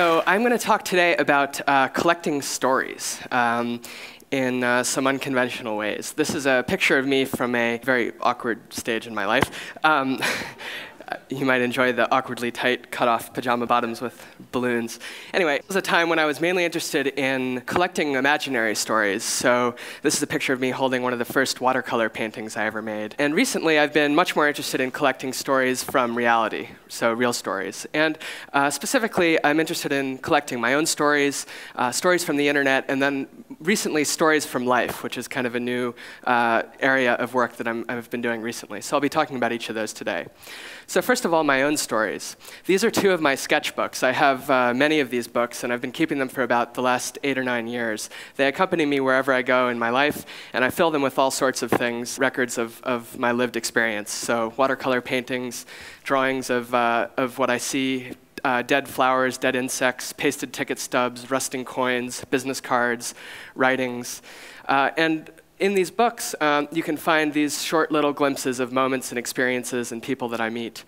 So I'm going to talk today about collecting stories in some unconventional ways. This is a picture of me from a very awkward stage in my life. You might enjoy the awkwardly tight cut-off pajama bottoms with balloons. Anyway, it was a time when I was mainly interested in collecting imaginary stories. So this is a picture of me holding one of the first watercolor paintings I ever made. And recently, I've been much more interested in collecting stories from reality, so real stories. And specifically, I'm interested in collecting my own stories, stories from the internet, and then recently, stories from life, which is kind of a new area of work that I've been doing recently. So I'll be talking about each of those today. So first of all, my own stories. These are two of my sketchbooks. I have many of these books, and I've been keeping them for about the last 8 or 9 years. They accompany me wherever I go in my life, and I fill them with all sorts of things, records of my lived experience. So watercolor paintings, drawings of what I see, dead flowers, dead insects, pasted ticket stubs, rusting coins, business cards, writings. And in these books, you can find these short little glimpses of moments and experiences and people that I meet.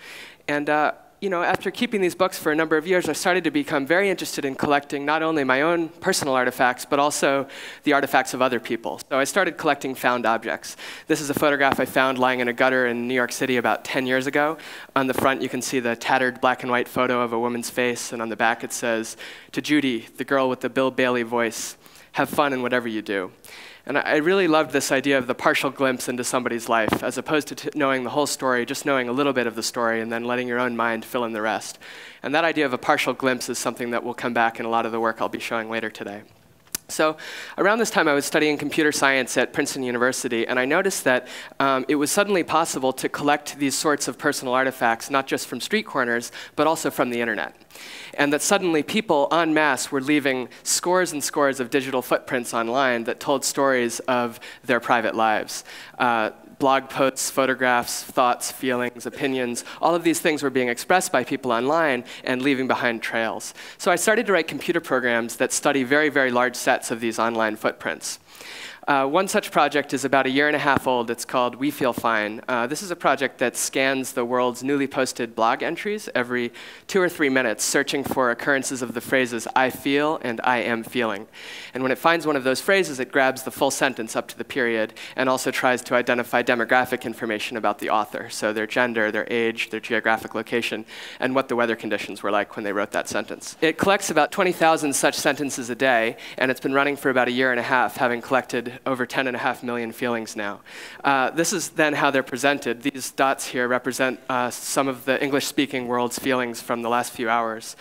And after keeping these books for a number of years, I started to become very interested in collecting not only my own personal artifacts, but also the artifacts of other people. So I started collecting found objects. This is a photograph I found lying in a gutter in New York City about 10 years ago. On the front, you can see the tattered black and white photo of a woman's face, and on the back it says, "To Judy, the girl with the Bill Bailey voice, have fun in whatever you do." And I really loved this idea of the partial glimpse into somebody's life, as opposed to knowing the whole story, just knowing a little bit of the story and then letting your own mind fill in the rest. And that idea of a partial glimpse is something that will come back in a lot of the work I'll be showing later today. So around this time, I was studying computer science at Princeton University, and I noticed that it was suddenly possible to collect these sorts of personal artifacts, not just from street corners, but also from the internet. And that suddenly people en masse were leaving scores and scores of digital footprints online that told stories of their private lives. Blog posts, photographs, thoughts, feelings, opinions, all of these things were being expressed by people online and leaving behind trails. So I started to write computer programs that study very, very large sets of these online footprints. One such project is about 1.5 years old. It's called We Feel Fine. This is a project that scans the world's newly posted blog entries every 2 or 3 minutes, searching for occurrences of the phrases I feel and I am feeling. And when it finds one of those phrases, it grabs the full sentence up to the period and also tries to identify demographic information about the author, so their gender, their age, their geographic location, and what the weather conditions were like when they wrote that sentence. It collects about 20,000 such sentences a day, and it's been running for about 1.5 years, having collected over 10.5 million feelings now. This is then how they're presented. These dots here represent some of the English-speaking world's feelings from the last few hours.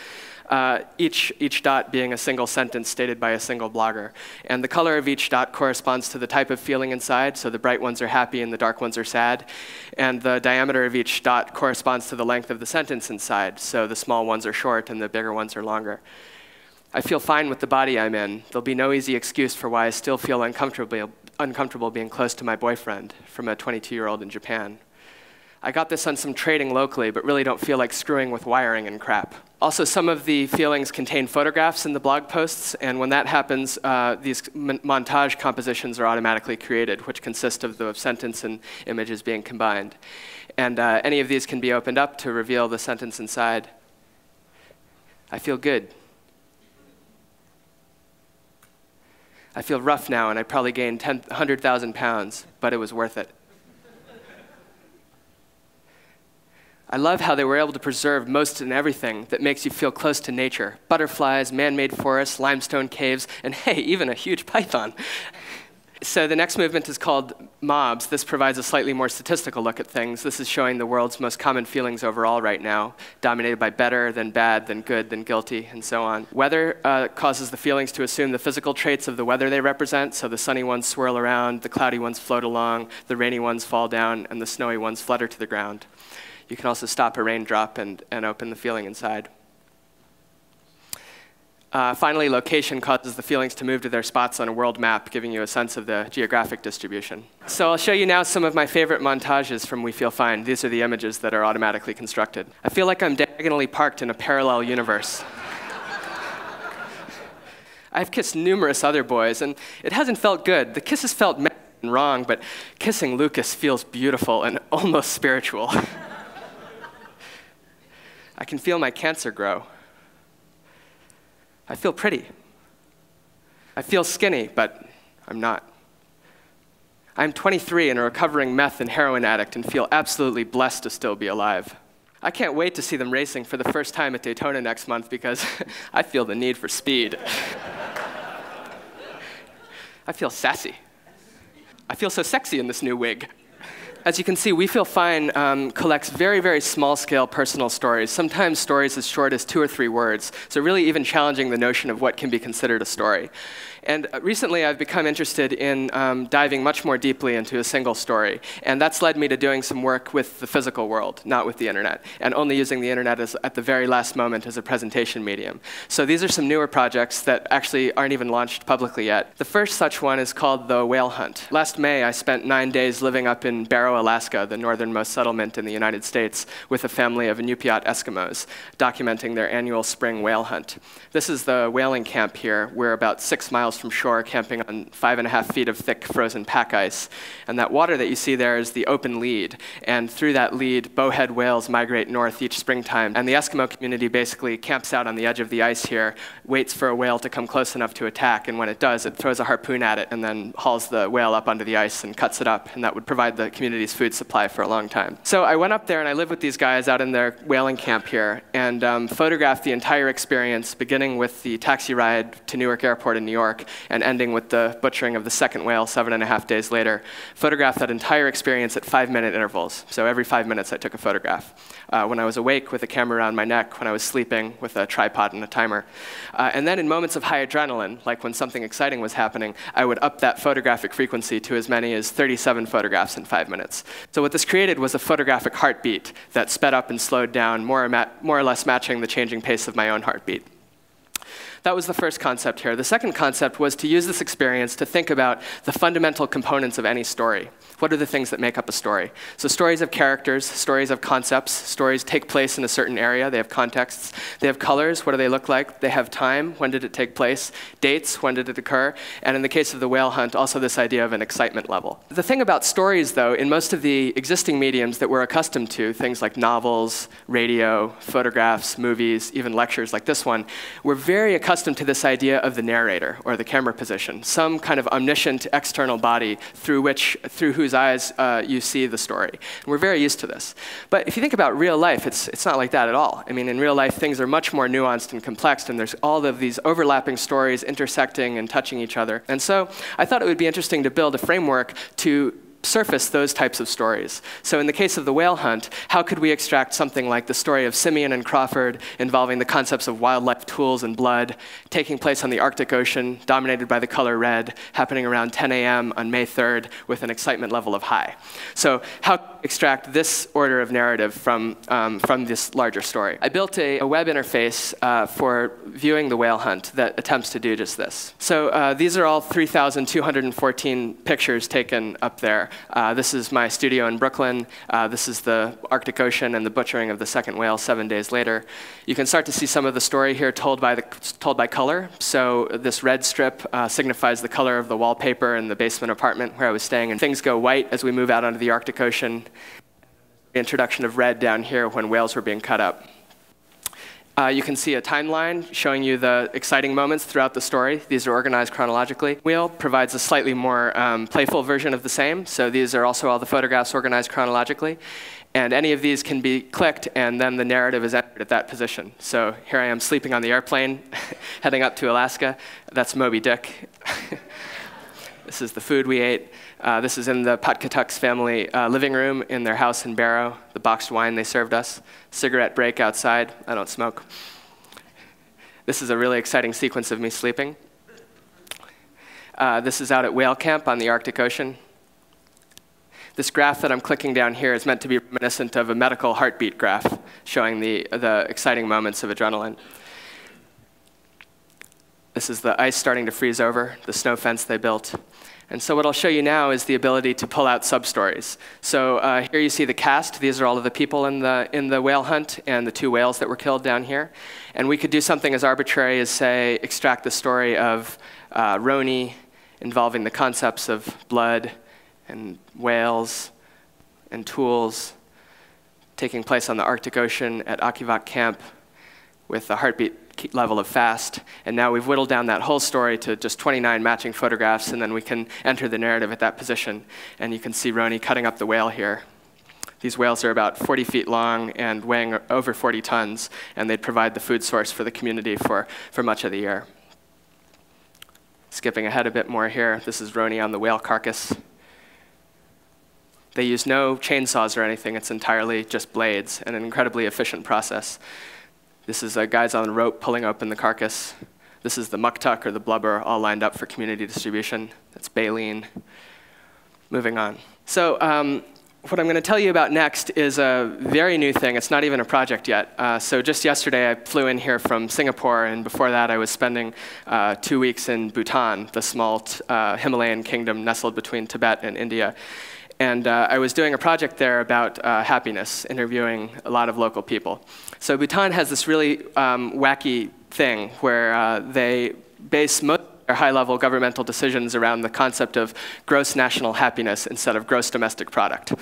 Each dot being a single sentence stated by a single blogger. And the color of each dot corresponds to the type of feeling inside, so the bright ones are happy and the dark ones are sad. And the diameter of each dot corresponds to the length of the sentence inside, so the small ones are short and the bigger ones are longer. I feel fine with the body I'm in. There'll be no easy excuse for why I still feel uncomfortable being close to my boyfriend, from a 22-year-old in Japan. I got this on some trading locally, but really don't feel like screwing with wiring and crap. Also, some of the feelings contain photographs in the blog posts, and when that happens, these montage compositions are automatically created, which consist of the sentence and images being combined. And any of these can be opened up to reveal the sentence inside. I feel good. I feel rough now, and I probably gained 100,000 pounds, but it was worth it. I love how they were able to preserve most and everything that makes you feel close to nature. Butterflies, man-made forests, limestone caves, and hey, even a huge python. So the next movement is called Mobs. This provides a slightly more statistical look at things. This is showing the world's most common feelings overall right now, dominated by better, then bad, then good, then guilty, and so on. Weather causes the feelings to assume the physical traits of the weather they represent, so the sunny ones swirl around, the cloudy ones float along, the rainy ones fall down, and the snowy ones flutter to the ground. You can also stop a raindrop and open the feeling inside. Finally, location causes the feelings to move to their spots on a world map, giving you a sense of the geographic distribution. So I'll show you now some of my favorite montages from We Feel Fine. These are the images that are automatically constructed. I feel like I'm diagonally parked in a parallel universe. I've kissed numerous other boys, and it hasn't felt good. The kisses felt wrong, but kissing Lucas feels beautiful and almost spiritual. I can feel my cancer grow. I feel pretty. I feel skinny, but I'm not. I'm 23 and a recovering meth and heroin addict and feel absolutely blessed to still be alive. I can't wait to see them racing for the first time at Daytona next month because I feel the need for speed. I feel sassy. I feel so sexy in this new wig. As you can see, We Feel Fine collects very, very small-scale personal stories, sometimes stories as short as 2 or 3 words, so really even challenging the notion of what can be considered a story. And recently, I've become interested in diving much more deeply into a single story, and that's led me to doing some work with the physical world, not with the internet, and only using the internet at the very last moment as a presentation medium. So these are some newer projects that actually aren't even launched publicly yet. The first such one is called The Whale Hunt. Last May, I spent 9 days living up in Barrow, Alaska, the northernmost settlement in the United States, with a family of Inupiat Eskimos, documenting their annual spring whale hunt. This is the whaling camp here. We're about 6 miles from shore, camping on 5.5 feet of thick frozen pack ice. And that water that you see there is the open lead. And through that lead, bowhead whales migrate north each springtime. And the Eskimo community basically camps out on the edge of the ice here, waits for a whale to come close enough to attack. And when it does, it throws a harpoon at it and then hauls the whale up onto the ice and cuts it up. And that would provide the community's food supply for a long time. So I went up there and I lived with these guys out in their whaling camp here and photographed the entire experience, beginning with the taxi ride to Newark Airport in New York and ending with the butchering of the second whale 7.5 days later. Photographed that entire experience at 5-minute intervals. So every 5 minutes I took a photograph. When I was awake with a camera around my neck, when I was sleeping with a tripod and a timer. And then in moments of high adrenaline, like when something exciting was happening, I would up that photographic frequency to as many as 37 photographs in 5 minutes. So what this created was a photographic heartbeat that sped up and slowed down, more or less matching the changing pace of my own heartbeat. That was the first concept here. The second concept was to use this experience to think about the fundamental components of any story. What are the things that make up a story? So stories have characters, stories have concepts, stories take place in a certain area, they have contexts, they have colors, what do they look like? They have time, when did it take place? Dates, when did it occur? And in the case of the whale hunt, also this idea of an excitement level. The thing about stories, though, in most of the existing mediums that we're accustomed to, things like novels, radio, photographs, movies, even lectures like this one, we're very accustomed to this idea of the narrator, or the camera position, some kind of omniscient external body through whose eyes you see the story. And we're very used to this. But if you think about real life, it's not like that at all. I mean, in real life, things are much more nuanced and complex, and there's all of these overlapping stories intersecting and touching each other. And so I thought it would be interesting to build a framework to surface those types of stories. So in the case of the whale hunt, how could we extract something like the story of Simeon and Crawford involving the concepts of wildlife tools and blood, taking place on the Arctic Ocean, dominated by the color red, happening around 10 a.m. on May 3rd with an excitement level of high. So how extract this order of narrative from this larger story? I built a web interface for viewing the whale hunt that attempts to do just this. So these are all 3,214 pictures taken up there. This is my studio in Brooklyn. This is the Arctic Ocean and the butchering of the second whale 7 days later. You can start to see some of the story here told by color. So this red strip signifies the color of the wallpaper in the basement apartment where I was staying. And things go white as we move out onto the Arctic Ocean. The introduction of red down here when whales were being cut up. You can see a timeline showing you the exciting moments throughout the story. These are organized chronologically. Wheel provides a slightly more playful version of the same. So these are also all the photographs organized chronologically. And any of these can be clicked, and then the narrative is entered at that position. So here I am sleeping on the airplane, heading up to Alaska. That's Moby Dick. This is the food we ate. This is in the Patkatuk's family living room in their house in Barrow, the boxed wine they served us. Cigarette break outside. I don't smoke. This is a really exciting sequence of me sleeping. This is out at whale camp on the Arctic Ocean. This graph that I'm clicking down here is meant to be reminiscent of a medical heartbeat graph, showing the exciting moments of adrenaline. This is the ice starting to freeze over, the snow fence they built. And so what I'll show you now is the ability to pull out sub-stories. So here you see the cast. These are all of the people in the whale hunt and the 2 whales that were killed down here. And we could do something as arbitrary as, say, extract the story of Roni involving the concepts of blood and whales and tools taking place on the Arctic Ocean at Akivak Camp with the heartbeat level of fast. And now we've whittled down that whole story to just 29 matching photographs, and then we can enter the narrative at that position. And you can see Roni cutting up the whale here. These whales are about 40 feet long and weighing over 40 tons, and they'd provide the food source for the community for much of the year. Skipping ahead a bit more here, this is Roni on the whale carcass. They use no chainsaws or anything. It's entirely just blades, and an incredibly efficient process. This is guys on a rope pulling open the carcass. This is the muktuk, or the blubber, all lined up for community distribution. That's baleen. Moving on. So what I'm going to tell you about next is a very new thing. It's not even a project yet. So just yesterday, I flew in here from Singapore, and before that, I was spending 2 weeks in Bhutan, the small Himalayan kingdom nestled between Tibet and India. And I was doing a project there about happiness, interviewing a lot of local people. So Bhutan has this really wacky thing where they base most of their high-level governmental decisions around the concept of gross national happiness instead of gross domestic product.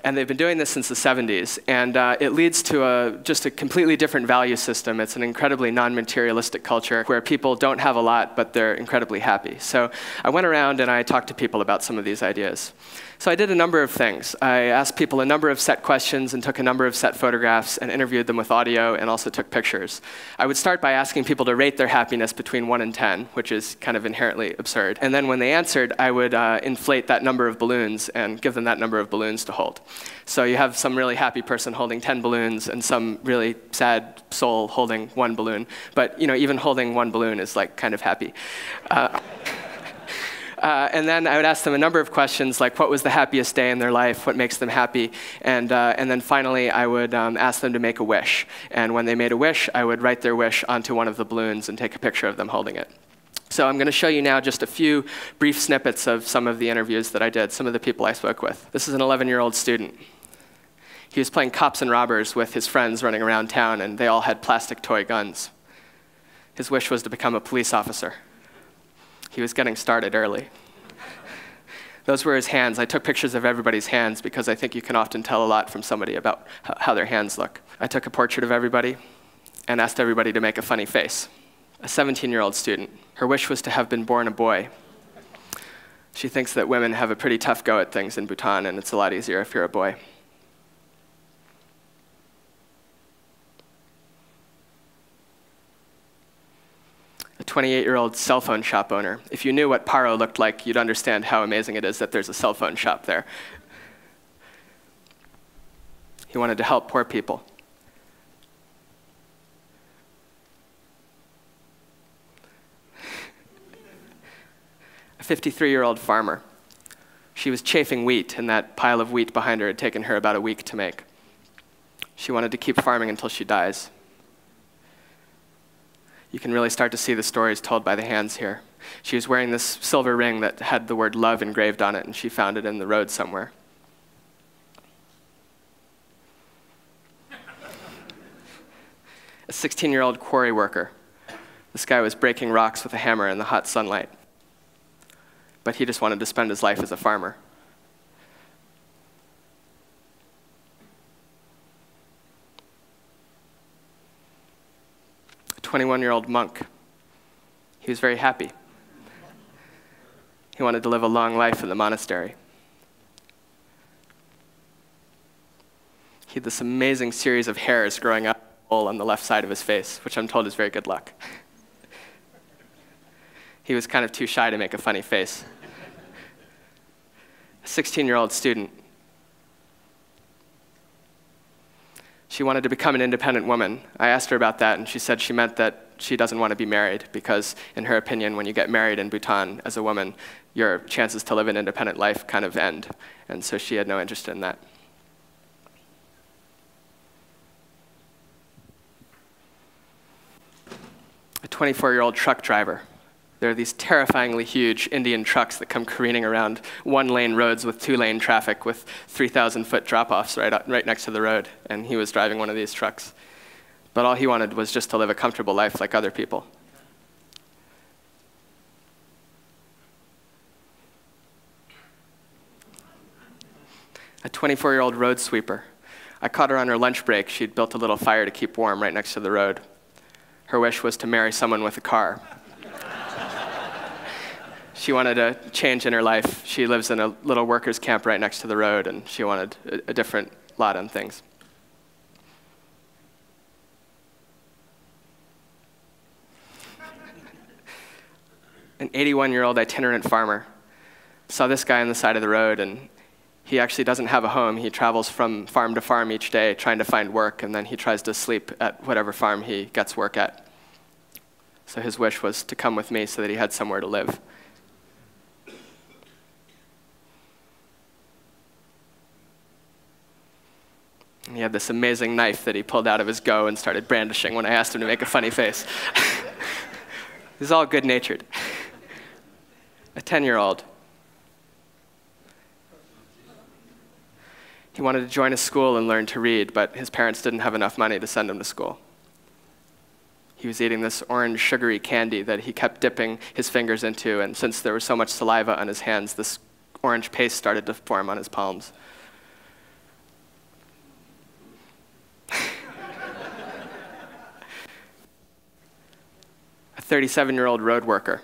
And they've been doing this since the 70s. And it leads to just a completely different value system. It's an incredibly non-materialistic culture where people don't have a lot, but they're incredibly happy. So I went around and I talked to people about some of these ideas. So I did a number of things. I asked people a number of set questions and took a number of set photographs and interviewed them with audio and also took pictures. I would start by asking people to rate their happiness between 1 and 10, which is kind of inherently absurd. And then when they answered, I would inflate that number of balloons and give them that number of balloons to hold. So you have some really happy person holding 10 balloons and some really sad soul holding 1 balloon. But even holding 1 balloon is like kind of happy. And then I would ask them a number of questions, like what was the happiest day in their life, what makes them happy, and then finally I would ask them to make a wish. And when they made a wish, I would write their wish onto one of the balloons and take a picture of them holding it. So I'm going to show you now just a few brief snippets of some of the interviews that I did, some of the people I spoke with. This is an 11-year-old student. He was playing cops and robbers with his friends running around town, and they all had plastic toy guns. His wish was to become a police officer. He was getting started early. Those were his hands. I took pictures of everybody's hands because I think you can often tell a lot from somebody about how their hands look. I took a portrait of everybody and asked everybody to make a funny face. A 17-year-old student. Her wish was to have been born a boy. She thinks that women have a pretty tough go at things in Bhutan, and it's a lot easier if you're a boy. A 28-year-old cell phone shop owner. If you knew what Paro looked like, you'd understand how amazing it is that there's a cell phone shop there. He wanted to help poor people. A 53-year-old farmer. She was chafing wheat, and that pile of wheat behind her had taken her about a week to make. She wanted to keep farming until she dies. You can really start to see the stories told by the hands here. She was wearing this silver ring that had the word love engraved on it, and she found it in the road somewhere. A 16-year-old quarry worker. This guy was breaking rocks with a hammer in the hot sunlight. But he just wanted to spend his life as a farmer. A 21-year-old monk. He was very happy. He wanted to live a long life in the monastery. He had this amazing series of hairs growing up on the left side of his face, which I'm told is very good luck. He was kind of too shy to make a funny face. A 16-year-old student. She wanted to become an independent woman. I asked her about that, and she said she meant that she doesn't want to be married because, in her opinion, when you get married in Bhutan as a woman, your chances to live an independent life kind of end. And so she had no interest in that. A 24-year-old truck driver. There are these terrifyingly huge Indian trucks that come careening around one-lane roads with two-lane traffic with 3,000-foot drop-offs right next to the road, and he was driving one of these trucks. But all he wanted was just to live a comfortable life like other people. A 24-year-old road sweeper. I caught her on her lunch break. She'd built a little fire to keep warm right next to the road. her wish was to marry someone with a car. She wanted a change in her life. She lives in a little workers' camp right next to the road, and she wanted a different lot on things. An 81-year-old itinerant farmer saw this guy on the side of the road, and he actually doesn't have a home. He travels from farm to farm each day trying to find work, and then he tries to sleep at whatever farm he gets work at. So his wish was to come with me so that he had somewhere to live. And he had this amazing knife that he pulled out of his go and started brandishing when I asked him to make a funny face. He's all good-natured. A 10-year-old. He wanted to join a school and learn to read, but his parents didn't have enough money to send him to school. He was eating this orange sugary candy that he kept dipping his fingers into, and since there was so much saliva on his hands, this orange paste started to form on his palms. A 37-year-old road worker.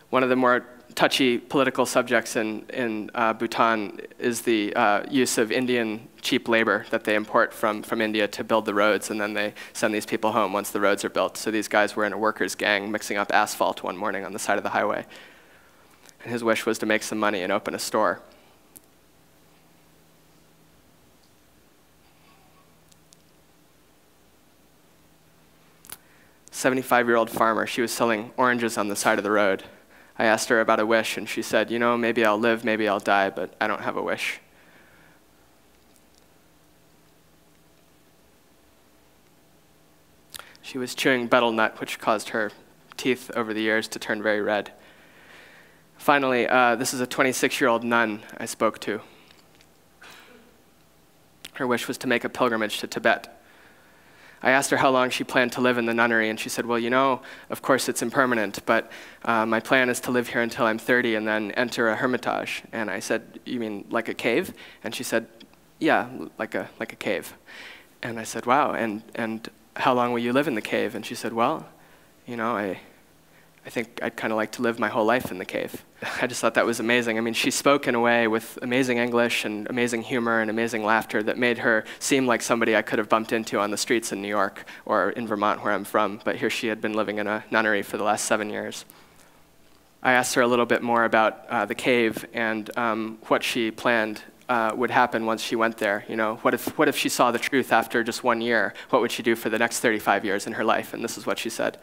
One of the more touchy political subjects in Bhutan is the use of Indian cheap labor that they import from India to build the roads, and then they send these people home once the roads are built. So these guys were in a workers' gang mixing up asphalt one morning on the side of the highway. And his wish was to make some money and open a store. A 75-year-old farmer, she was selling oranges on the side of the road. I asked her about a wish, and she said, you know, maybe I'll live, maybe I'll die, but I don't have a wish. She was chewing betel nut, which caused her teeth over the years to turn very red. Finally, this is a 26-year-old nun I spoke to. Her wish was to make a pilgrimage to Tibet. I asked her how long she planned to live in the nunnery, and she said, well, you know, of course it's impermanent, but my plan is to live here until I'm 30 and then enter a hermitage. And I said, you mean like a cave? And she said, yeah, like a cave. And I said, wow, and how long will you live in the cave? And she said, well, you know, I think I'd kind of like to live my whole life in the cave. I just thought that was amazing. I mean, she spoke in a way with amazing English and amazing humor and amazing laughter that made her seem like somebody I could have bumped into on the streets in New York or in Vermont, where I'm from. But here she had been living in a nunnery for the last 7 years. I asked her a little bit more about the cave and what she planned would happen once she went there. You know, what if she saw the truth after just 1 year? What would she do for the next 35 years in her life? And this is what she said.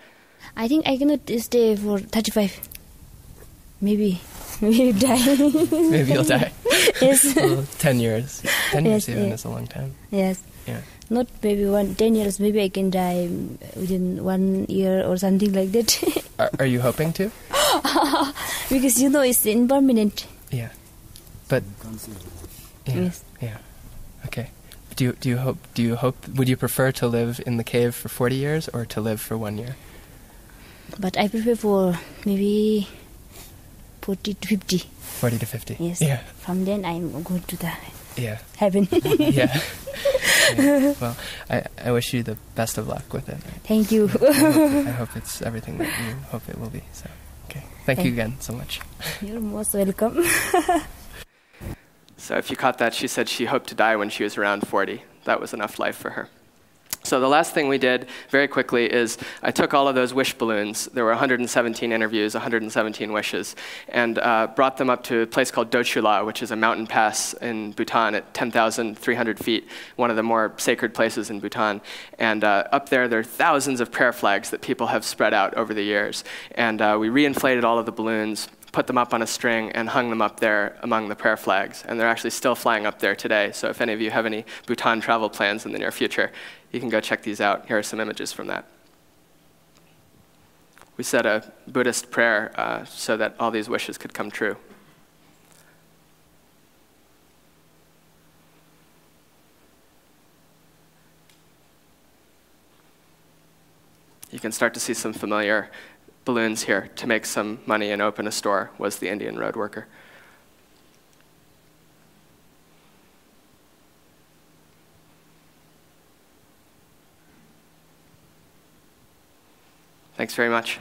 I think I cannot stay for 35. Maybe die. Maybe you'll die. Yes. Well, 10 years. 10 years yes, even is a long time. Yes. Yeah. Not maybe 10 years. Maybe I can die within 1 year or something like that. Are you hoping to? Because you know it's impermanent. Yeah. But. Yeah. Yes. Yeah. Okay. Do you hope? Would you prefer to live in the cave for 40 years or to live for 1 year? But I prefer for maybe 40 to 50. 40 to 50. Yes. Yeah. From then I'm going to the Yeah. heaven. Yeah. Yeah. Well, I wish you the best of luck with it. Thank you. I hope it's everything that you hope it will be. So, okay. Thank you again so much. You're most welcome. So if you caught that, she said she hoped to die when she was around 40. That was enough life for her. So the last thing we did very quickly is I took all of those wish balloons. There were 117 interviews, 117 wishes, and brought them up to a place called Dochula, which is a mountain pass in Bhutan at 10,300 feet, one of the more sacred places in Bhutan. And up there are thousands of prayer flags that people have spread out over the years. And we reinflated all of the balloons, put them up on a string, and hung them up there among the prayer flags. And they're actually still flying up there today. So if any of you have any Bhutan travel plans in the near future, you can go check these out. Here are some images from that. We said a Buddhist prayer so that all these wishes could come true. You can start to see some familiar balloons here. To make some money and open a store was the Indian road worker. Thanks very much.